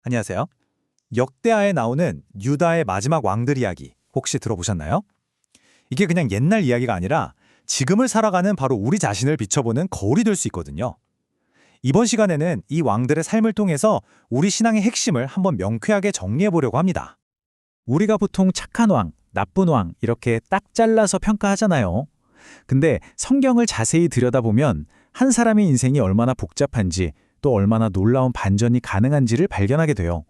안녕하세요. 역대하에 나오는 유다의 마지막 왕들 이야기 혹시 들어보셨나요? 이게 그냥 옛날 이야기가 아니라 지금을 살아가는 바로 우리 자신을 비춰보는 거울이 될 수 있거든요. 이번 시간에는 이 왕들의 삶을 통해서 우리 신앙의 핵심을 한번 명쾌하게 정리해 보려고 합니다. 우리가 보통 착한 왕, 나쁜 왕 이렇게 딱 잘라서 평가하잖아요. 근데 성경을 자세히 들여다보면 한 사람의 인생이 얼마나 복잡한지 또 얼마나 놀라운 반전이 가능한지를 발견하게 돼요.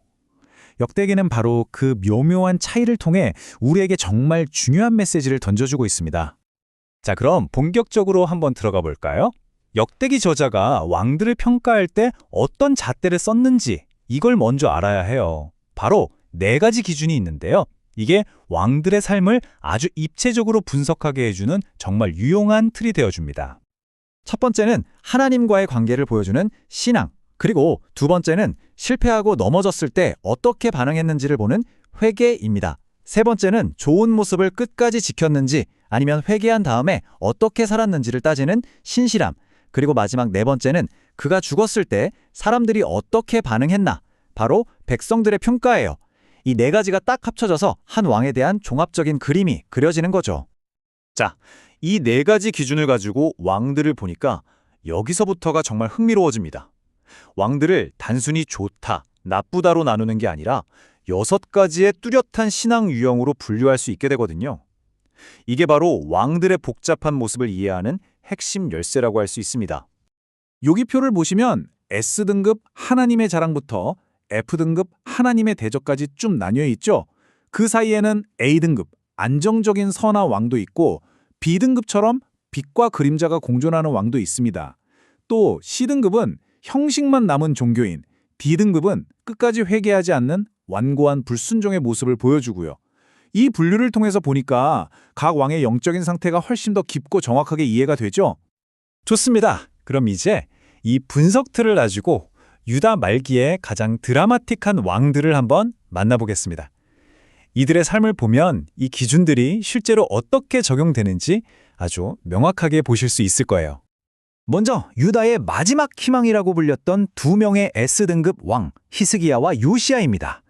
역대기는 바로 그 묘묘한 차이를 통해 우리에게 정말 중요한 메시지를 던져주고 있습니다. 자, 그럼 본격적으로 한번 들어가 볼까요? 역대기 저자가 왕들을 평가할 때 어떤 잣대를 썼는지 이걸 먼저 알아야 해요. 바로 4가지 기준이 있는데요. 이게 왕들의 삶을 아주 입체적으로 분석하게 해주는 정말 유용한 틀이 되어줍니다. 첫 번째는 하나님과의 관계를 보여주는 신앙, 그리고 두 번째는 실패하고 넘어졌을 때 어떻게 반응했는지를 보는 회개입니다. 세 번째는 좋은 모습을 끝까지 지켰는지 아니면 회개한 다음에 어떻게 살았는지를 따지는 신실함, 그리고 마지막 4번째는 그가 죽었을 때 사람들이 어떻게 반응했나, 바로 백성들의 평가예요. 이 4가지가 딱 합쳐져서 한 왕에 대한 종합적인 그림이 그려지는 거죠. 자, 이 4가지 기준을 가지고 왕들을 보니까 여기서부터가 정말 흥미로워집니다. 왕들을 단순히 좋다, 나쁘다로 나누는 게 아니라 6가지의 뚜렷한 신앙 유형으로 분류할 수 있게 되거든요. 이게 바로 왕들의 복잡한 모습을 이해하는 핵심 열쇠라고 할 수 있습니다. 여기 표를 보시면 S등급 하나님의 자랑부터 F등급 하나님의 대적까지 쭉 나뉘어 있죠. 그 사이에는 A등급 안정적인 선한 왕도 있고 B등급처럼 빛과 그림자가 공존하는 왕도 있습니다. 또 C등급은 형식만 남은 종교인, D등급은 끝까지 회개하지 않는 완고한 불순종의 모습을 보여주고요. 이 분류를 통해서 보니까 각 왕의 영적인 상태가 훨씬 더 깊고 정확하게 이해가 되죠? 좋습니다. 그럼 이제 이 분석 틀을 가지고 유다 말기의 가장 드라마틱한 왕들을 한번 만나보겠습니다. 이들의 삶을 보면 이 기준들이 실제로 어떻게 적용되는지 아주 명확하게 보실 수 있을 거예요. 먼저 유다의 마지막 희망이라고 불렸던 2명의 S등급 왕, 히스기야와 요시야입니다.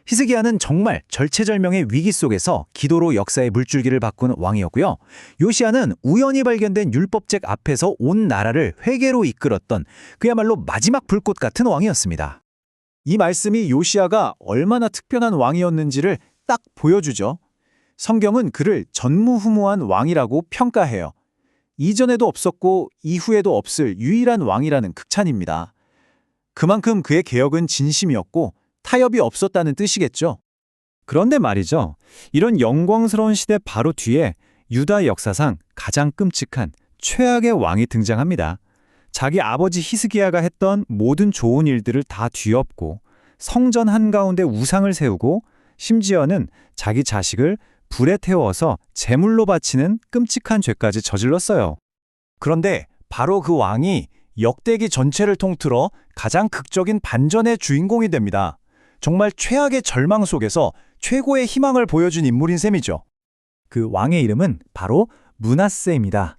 히스기야는 정말 절체절명의 위기 속에서 기도로 역사의 물줄기를 바꾼 왕이었고요. 요시야는 우연히 발견된 율법책 앞에서 온 나라를 회개로 이끌었던 그야말로 마지막 불꽃 같은 왕이었습니다. 이 말씀이 요시야가 얼마나 특별한 왕이었는지를 딱 보여주죠. 성경은 그를 전무후무한 왕이라고 평가해요. 이전에도 없었고 이후에도 없을 유일한 왕이라는 극찬입니다. 그만큼 그의 개혁은 진심이었고 타협이 없었다는 뜻이겠죠. 그런데 말이죠. 이런 영광스러운 시대 바로 뒤에 유다 역사상 가장 끔찍한 최악의 왕이 등장합니다. 자기 아버지 히스기야가 했던 모든 좋은 일들을 다 뒤엎고 성전 한가운데 우상을 세우고 심지어는 자기 자식을 불에 태워서 제물로 바치는 끔찍한 죄까지 저질렀어요. 그런데 바로 그 왕이 역대기 전체를 통틀어 가장 극적인 반전의 주인공이 됩니다. 정말 최악의 절망 속에서 최고의 희망을 보여준 인물인 셈이죠. 그 왕의 이름은 바로 므낫세입니다.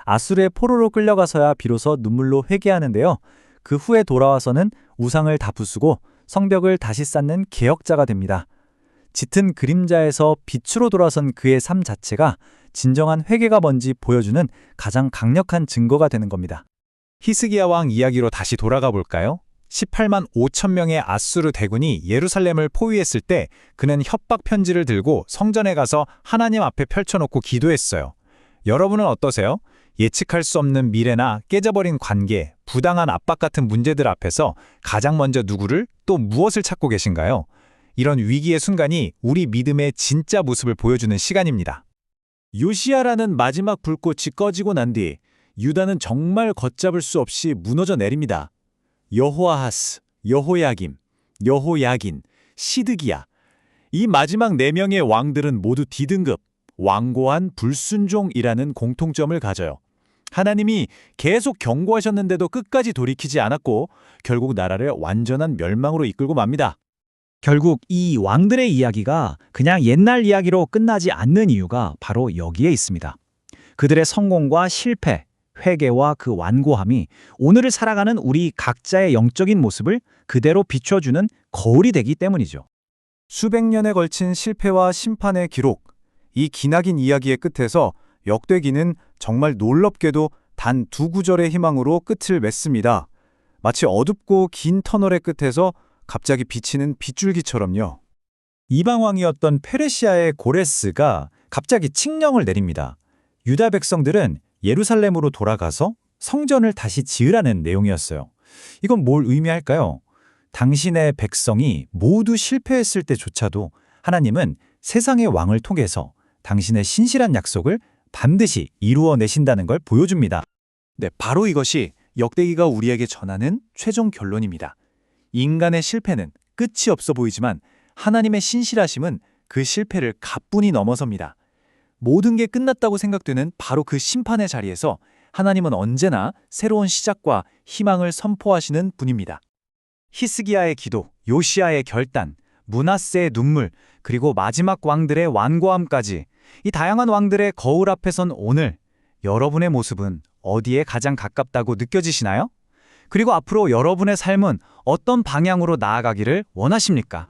아수르의 포로로 끌려가서야 비로소 눈물로 회개하는데요. 그 후에 돌아와서는 우상을 다 부수고 성벽을 다시 쌓는 개혁자가 됩니다. 짙은 그림자에서 빛으로 돌아선 그의 삶 자체가 진정한 회개가 뭔지 보여주는 가장 강력한 증거가 되는 겁니다. 히스기야 왕 이야기로 다시 돌아가 볼까요? 18만 5천 명의 아수르 대군이 예루살렘을 포위했을 때 그는 협박 편지를 들고 성전에 가서 하나님 앞에 펼쳐놓고 기도했어요. 여러분은 어떠세요? 예측할 수 없는 미래나 깨져버린 관계, 부당한 압박 같은 문제들 앞에서 가장 먼저 누구를 또 무엇을 찾고 계신가요? 이런 위기의 순간이 우리 믿음의 진짜 모습을 보여주는 시간입니다. 요시야라는 마지막 불꽃이 꺼지고 난 뒤 유다는 정말 걷잡을 수 없이 무너져 내립니다. 여호아하스, 여호야김, 여호야긴, 시드기야. 이 마지막 4명의 왕들은 모두 D등급, 완고한 불순종이라는 공통점을 가져요. 하나님이 계속 경고하셨는데도 끝까지 돌이키지 않았고 결국 나라를 완전한 멸망으로 이끌고 맙니다. 결국 이 왕들의 이야기가 그냥 옛날 이야기로 끝나지 않는 이유가 바로 여기에 있습니다. 그들의 성공과 실패, 회개와 그 완고함이 오늘을 살아가는 우리 각자의 영적인 모습을 그대로 비춰주는 거울이 되기 때문이죠. 수백 년에 걸친 실패와 심판의 기록, 이 기나긴 이야기의 끝에서 역대기는 정말 놀랍게도 단 2구절의 희망으로 끝을 맺습니다. 마치 어둡고 긴 터널의 끝에서 갑자기 비치는 빗줄기처럼요. 이방왕이었던 페르시아의 고레스가 갑자기 칙령을 내립니다. 유다 백성들은 예루살렘으로 돌아가서 성전을 다시 지으라는 내용이었어요. 이건 뭘 의미할까요? 당신의 백성이 모두 실패했을 때조차도 하나님은 세상의 왕을 통해서 당신의 신실한 약속을 반드시 이루어내신다는 걸 보여줍니다. 네, 바로 이것이 역대기가 우리에게 전하는 최종 결론입니다. 인간의 실패는 끝이 없어 보이지만 하나님의 신실하심은 그 실패를 가뿐히 넘어섭니다. 모든 게 끝났다고 생각되는 바로 그 심판의 자리에서 하나님은 언제나 새로운 시작과 희망을 선포하시는 분입니다. 히스기야의 기도, 요시야의 결단, 므낫세의 눈물, 그리고 마지막 왕들의 완고함까지 이 다양한 왕들의 거울 앞에 선 오늘 여러분의 모습은 어디에 가장 가깝다고 느껴지시나요? 그리고 앞으로 여러분의 삶은 어떤 방향으로 나아가기를 원하십니까?